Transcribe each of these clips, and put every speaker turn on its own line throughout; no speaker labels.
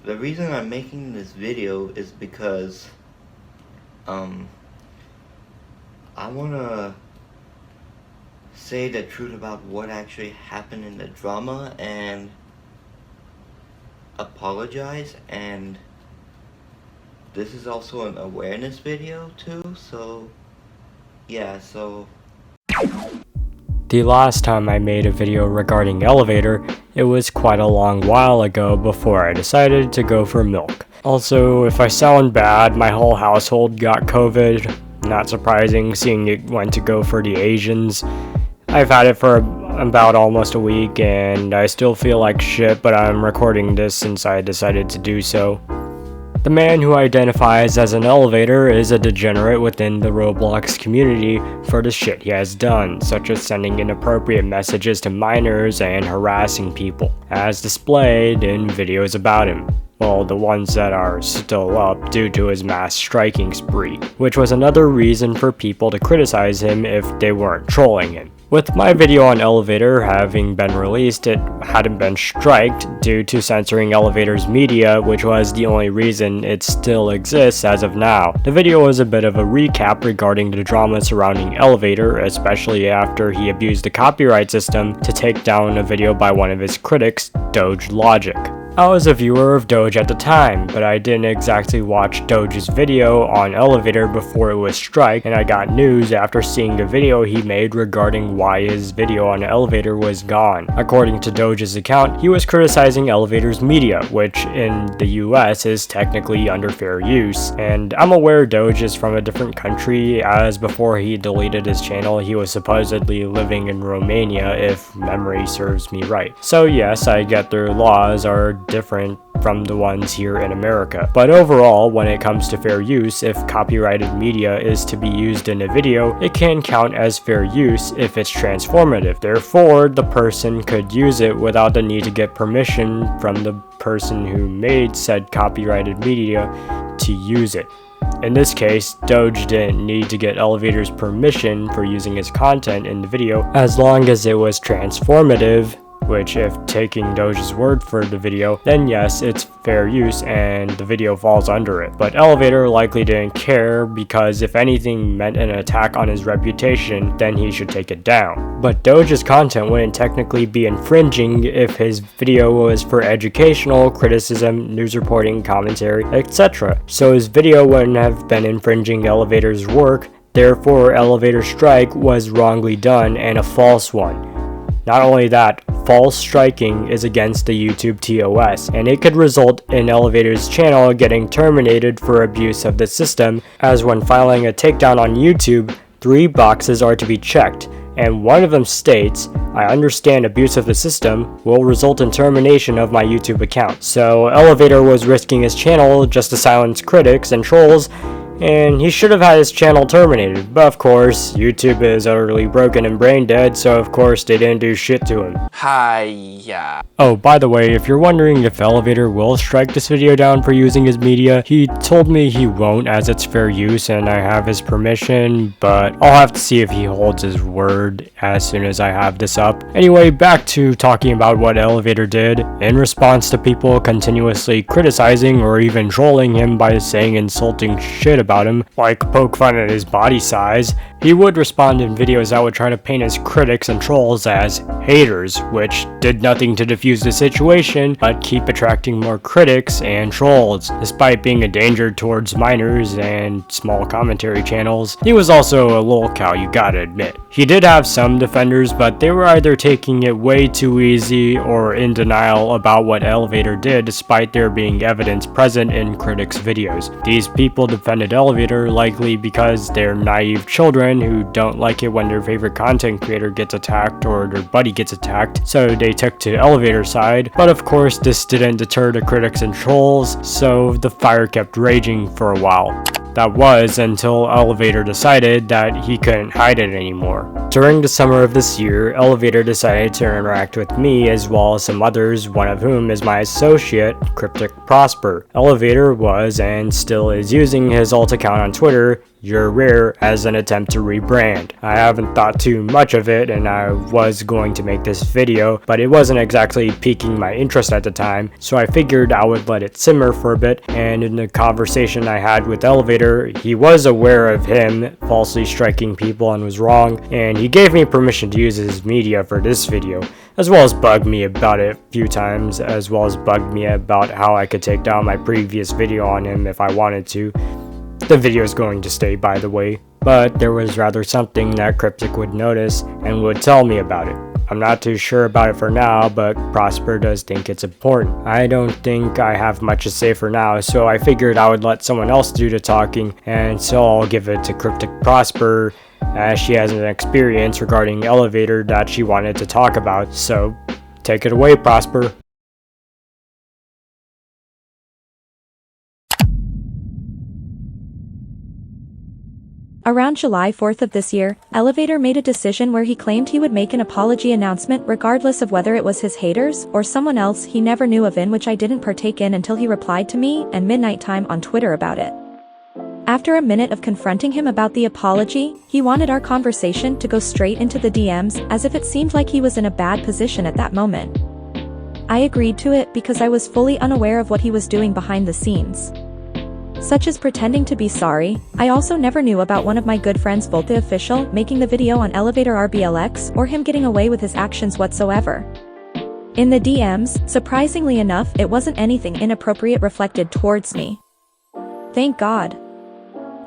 the reason I'm making this video is because I wanna say the truth about what actually happened in the drama and apologize, and this is also an awareness video too, so yeah,
The last time I made a video regarding Elevator, it was quite a long while ago before I decided to go for milk. Also, if I sound bad, my whole household got COVID. Not surprising, seeing it went to go for the Asians. I've had it for about almost a week and I still feel like shit, but I'm recording this since I decided to do so. The man who identifies as an elevator is a degenerate within the Roblox community for the shit he has done, such as sending inappropriate messages to minors and harassing people, as displayed in videos about him. Well, the ones that are still up due to his mass striking spree, which was another reason for people to criticize him if they weren't trolling him. With my video on Elevator having been released, it hadn't been striked due to censoring Elevator's media, which was the only reason it still exists as of now. The video was a bit of a recap regarding the drama surrounding Elevator, especially after he abused the copyright system to take down a video by one of his critics, Doge Logic. I was a viewer of Doge at the time, but I didn't exactly watch Doge's video on Elevator before it was striked, and I got news after seeing the video he made regarding why his video on Elevator was gone. According to Doge's account, he was criticizing Elevator's media, which in the US is technically under fair use, and I'm aware Doge is from a different country, as before he deleted his channel he was supposedly living in Romania if memory serves me right. So yes, I get their laws are different from the ones here in America. But overall, when it comes to fair use, if copyrighted media is to be used in a video, it can count as fair use if it's transformative. Therefore, the person could use it without the need to get permission from the person who made said copyrighted media to use it. In this case, Doge didn't need to get Elevator's permission for using his content in the video as long as it was transformative, which if taking Doge's word for the video, then yes, it's fair use and the video falls under it. But Elevator likely didn't care because if anything meant an attack on his reputation, then he should take it down. But Doge's content wouldn't technically be infringing if his video was for educational, criticism, news reporting, commentary, etc. So his video wouldn't have been infringing Elevator's work, therefore Elevator's strike was wrongly done and a false one. Not only that, false striking is against the YouTube TOS, and it could result in Elevator's channel getting terminated for abuse of the system, as when filing a takedown on YouTube, 3 boxes are to be checked, and one of them states, "I understand abuse of the system will result in termination of my YouTube account." So Elevator was risking his channel just to silence critics and trolls, and he should have had his channel terminated, but of course, YouTube is utterly broken and brain dead, so of course they didn't do shit to him.
Hiya.
Oh, by the way, if you're wondering if Elevator will strike this video down for using his media, he told me he won't as it's fair use and I have his permission, but I'll have to see if he holds his word as soon as I have this up. Anyway, back to talking about what Elevator did. In response to people continuously criticizing or even trolling him by saying insulting shit about him, like poke fun at his body size, he would respond in videos that would try to paint his critics and trolls as haters, which did nothing to defuse the situation but keep attracting more critics and trolls. Despite being a danger towards minors and small commentary channels, he was also a lolcow, you gotta admit. He did have some defenders, but they were either taking it way too easy or in denial about what Elevator did despite there being evidence present in critics' videos. These people defended Elevator likely because they're naive children who don't like it when their favorite content creator gets attacked or their buddy gets attacked, so they took to Elevator's side. But of course, this didn't deter the critics and trolls, so the fire kept raging for a while. That was until Elevator decided that he couldn't hide it anymore. During the summer of this year, Elevator decided to interact with me as well as some others, one of whom is my associate, Cryptic Prosper. Elevator was and still is using his alt account on Twitter, You're Rare, as an attempt to rebrand. I haven't thought too much of it and I was going to make this video, but it wasn't exactly piquing my interest at the time, so I figured I would let it simmer for a bit, and in the conversation I had with Elevator, he was aware of him falsely striking people and was wrong, and he gave me permission to use his media for this video, as well as bugged me about it a few times, as well as bugged me about how I could take down my previous video on him if I wanted to. The video is going to stay, by the way, but there was rather something that Cryptic would notice and would tell me about it. I'm not too sure about it for now, but Prosper does think it's important. I don't think I have much to say for now, so I figured I would let someone else do the talking, and so I'll give it to Cryptic Prosper, as she has an experience regarding Elevator that she wanted to talk about, so take it away, Prosper.
Around July 4th of this year, Elevator made a decision where he claimed he would make an apology announcement regardless of whether it was his haters or someone else he never knew of, in which I didn't partake in until he replied to me and midnight time on Twitter about it. After a minute of confronting him about the apology, he wanted our conversation to go straight into the DMs, as if it seemed like he was in a bad position at that moment. I agreed to it because I was fully unaware of what he was doing behind the scenes, such as pretending to be sorry. I also never knew about one of my good friends, Volt the Official, making the video on ElevatorRBLX, or him getting away with his actions whatsoever. In the DMs, surprisingly enough, it wasn't anything inappropriate reflected towards me. Thank God.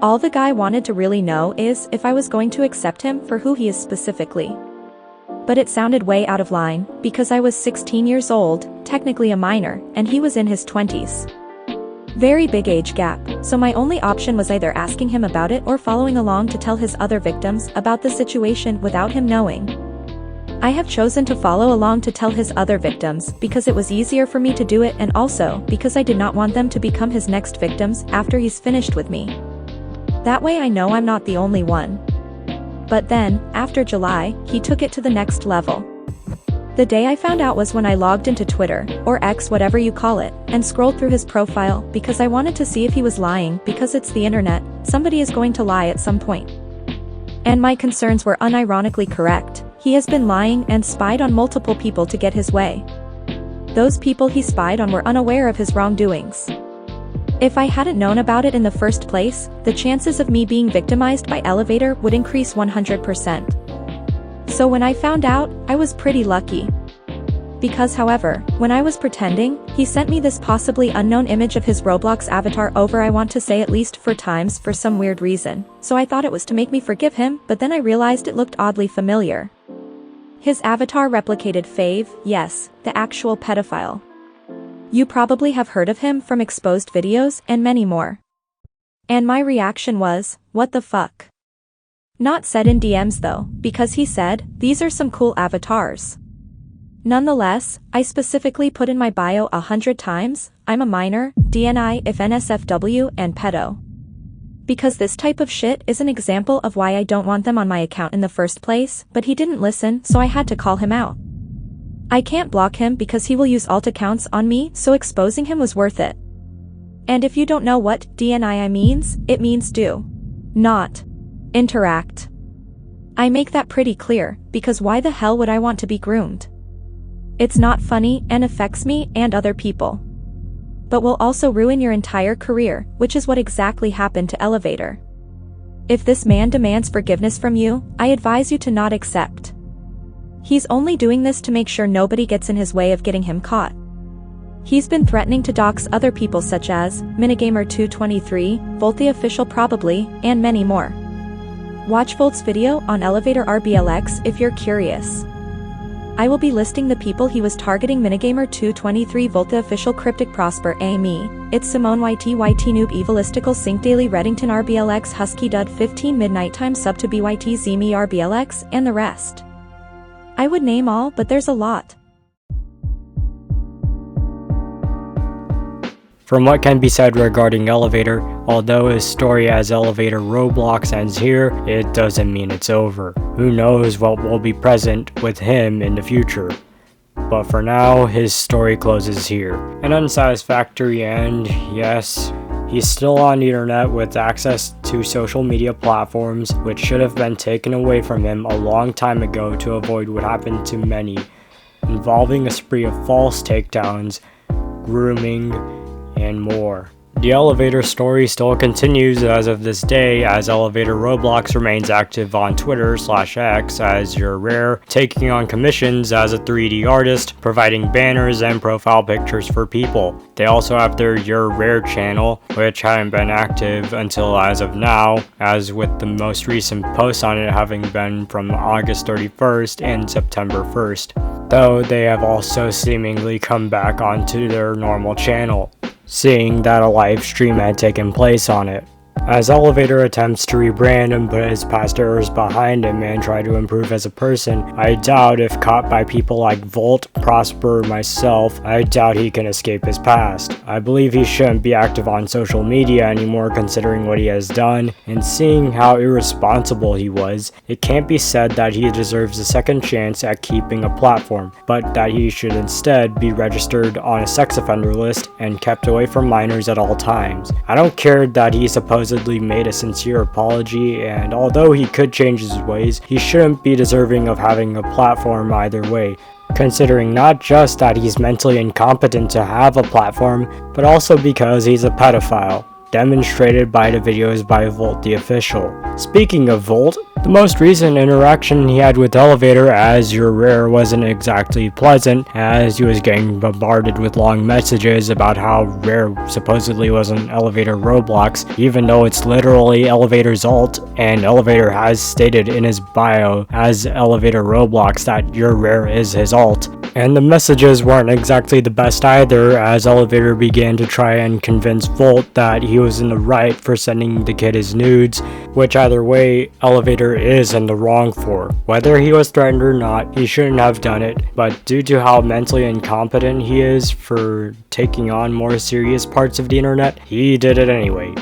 All the guy wanted to really know is if I was going to accept him for who he is specifically. But it sounded way out of line, because I was 16 years old, technically a minor, and he was in his 20s. Very big age gap, so my only option was either asking him about it or following along to tell his other victims about the situation without him knowing. I have chosen to follow along to tell his other victims because it was easier for me to do it, and also because I did not want them to become his next victims after he's finished with me. That way I know I'm not the only one. But then, after July, he took it to the next level. The day I found out was when I logged into Twitter, or X, whatever you call it, and scrolled through his profile because I wanted to see if he was lying, because it's the internet, somebody is going to lie at some point. And my concerns were unironically correct. He has been lying and spied on multiple people to get his way. Those people he spied on were unaware of his wrongdoings. If I hadn't known about it in the first place, the chances of me being victimized by Elevator would increase 100%. So when I found out, I was pretty lucky. Because however, when I was pretending, he sent me this possibly unknown image of his Roblox avatar over, I want to say at least 4 times, for some weird reason. So I thought it was to make me forgive him, but then I realized it looked oddly familiar. His avatar replicated Fave, yes, the actual pedophile. You probably have heard of him from exposed videos and many more. And my reaction was, what the fuck? Not said in DMs though, because he said, these are some cool avatars. Nonetheless, I specifically put in my bio 100 times, I'm a minor, DNI if NSFW, and pedo. Because this type of shit is an example of why I don't want them on my account in the first place, but he didn't listen, so I had to call him out. I can't block him because he will use alt accounts on me, so exposing him was worth it. And if you don't know what DNI means, it means do not interact. I make that pretty clear, because why the hell would I want to be groomed? It's not funny and affects me and other people. But will also ruin your entire career, which is what exactly happened to Elevator. If this man demands forgiveness from you, I advise you to not accept. He's only doing this to make sure nobody gets in his way of getting him caught. He's been threatening to dox other people such as Minigamer223, Volt the Official probably, and many more. Watch Volt's video on ElevatorRBLX if you're curious. I will be listing the people he was targeting: Minigamer223, Volt the Official, Cryptic Prosper, me, It's Simone, YT Noob, Evilistical, Sync Daily, Reddington, RBLX, Husky Dud 15, Midnight Time, Sub to BYT, Zeme, RBLX, and the rest. I would name all, but there's a lot.
From what can be said regarding Elevator, although his story as ElevatorRBLX ends here, it doesn't mean it's over. Who knows what will be present with him in the future. But for now, his story closes here. An unsatisfactory end, yes. He's still on the internet with access to social media platforms, which should have been taken away from him a long time ago to avoid what happened to many, involving a spree of false takedowns, grooming, and more. The Elevator story still continues as of this day, as ElevatorRBLX remains active on Twitter/X as You're Rare, taking on commissions as a 3D artist, providing banners and profile pictures for people. They also have their You're Rare channel, which hadn't been active until as of now, as with the most recent posts on it having been from August 31st and September 1st, though they have also seemingly come back onto their normal channel, seeing that a live stream had taken place on it. As Elevator attempts to rebrand and put his past errors behind him and try to improve as a person, I doubt if caught by people like Volt, Prosper, myself, I doubt he can escape his past. I believe he shouldn't be active on social media anymore considering what he has done, and seeing how irresponsible he was, it can't be said that he deserves a second chance at keeping a platform, but that he should instead be registered on a sex offender list and kept away from minors at all times. I don't care that he supposedly made a sincere apology, and although he could change his ways, he shouldn't be deserving of having a platform either way, considering not just that he's mentally incompetent to have a platform, but also because he's a pedophile, demonstrated by the videos by Volt the official. Speaking of Volt, the most recent interaction he had with Elevator as You're Rare wasn't exactly pleasant, as he was getting bombarded with long messages about how Rare supposedly was an ElevatorRBLX, even though it's literally Elevator's alt, and Elevator has stated in his bio as ElevatorRBLX that You're Rare is his alt. And the messages weren't exactly the best either, as Elevator began to try and convince Volt that he was in the right for sending the kid his nudes, which either way, Elevator is in the wrong for. Whether he was threatened or not, he shouldn't have done it, but due to how mentally incompetent he is for taking on more serious parts of the internet, he did it anyway.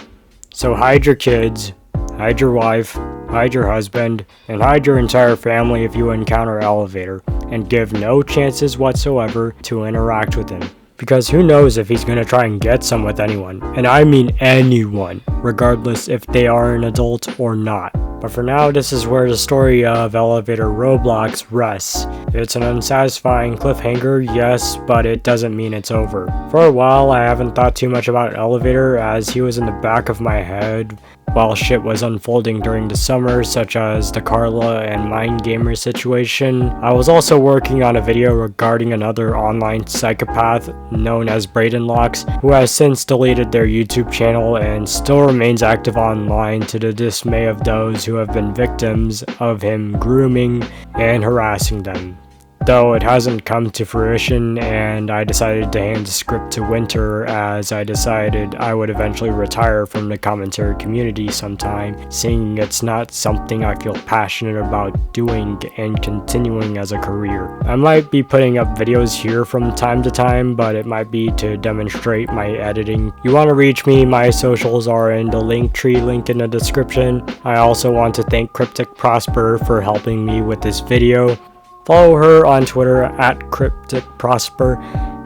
So hide your kids, hide your wife, hide your husband, and hide your entire family if you encounter Elevator, and give no chances whatsoever to interact with him. Because who knows if he's gonna try and get some with anyone, and I mean anyone, regardless if they are an adult or not. But for now, this is where the story of ElevatorRBLX rests. It's an unsatisfying cliffhanger, yes, but it doesn't mean it's over. For a while, I haven't thought too much about Elevator, as he was in the back of my head while shit was unfolding during the summer, such as the Carla and Mind Gamer situation. I was also working on a video regarding another online psychopath known as BradenLocks, who has since deleted their YouTube channel and still remains active online to the dismay of those who have been victims of him grooming and harassing them. Though it hasn't come to fruition, and I decided to hand the script to Winter, as I decided I would eventually retire from the commentary community sometime, seeing it's not something I feel passionate about doing and continuing as a career. I might be putting up videos here from time to time, but it might be to demonstrate my editing. You want to reach me, my socials are in the Linktree link in the description. I also want to thank Cryptic Prosper for helping me with this video. Follow her on Twitter at CrypticProsper,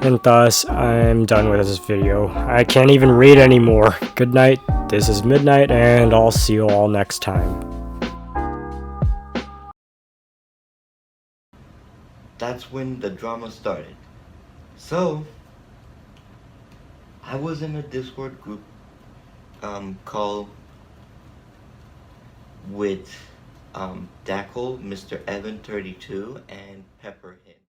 and thus I'm done with this video. I can't even read anymore. Good night, this is Midnight, and I'll see you all next time.
That's when the drama started. So, I was in a Discord group call with Dackle, Mr. Evan32, and Pepper.